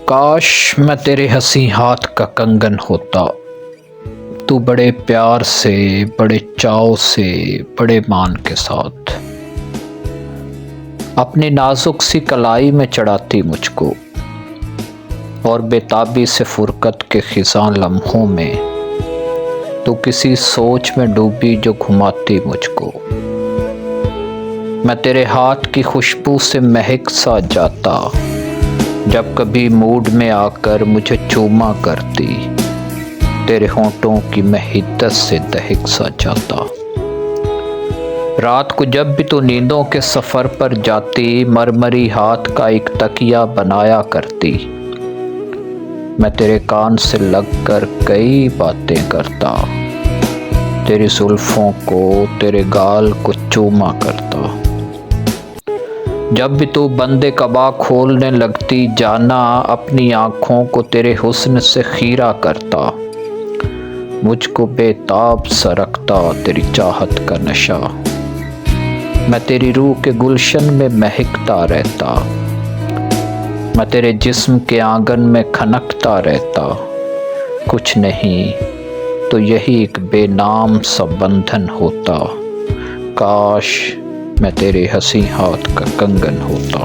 کاش میں تیرے ہنسی ہاتھ کا کنگن ہوتا، تو بڑے پیار سے، بڑے چاؤ سے، بڑے مان کے ساتھ اپنی نازک سی کلائی میں چڑھاتی مجھ کو، اور بےتابی سے فرقت کے خزاں لمحوں میں تو کسی سوچ میں ڈوبی جو گھماتی مجھ کو۔ میں تیرے ہاتھ کی خوشبو سے مہک سا جاتا، جب کبھی موڈ میں آ کر مجھے چوما کرتی، تیرے ہونٹوں کی میں حدت سے دہک سا جاتا۔ رات کو جب بھی تو نیندوں کے سفر پر جاتی، مرمری ہاتھ کا ایک تکیہ بنایا کرتی، میں تیرے کان سے لگ کر کئی باتیں کرتا، تیری زلفوں کو، تیرے گال کو چوما کرتا۔ جب بھی تو بند قبا کھولنے لگتی جانا، اپنی آنکھوں کو تیرے حسن سے خیرہ کرتا، مجھ کو بے تاب سا رکھتا تیری چاہت کا نشہ۔ میں تیری روح کے گلشن میں مہکتا رہتا، میں تیرے جسم کے آنگن میں کھنکتا رہتا، کچھ نہیں تو یہی ایک بے نام سا بندھن ہوتا، کاش میں تیرے ہنسی ہاتھ کا کنگن ہوتا۔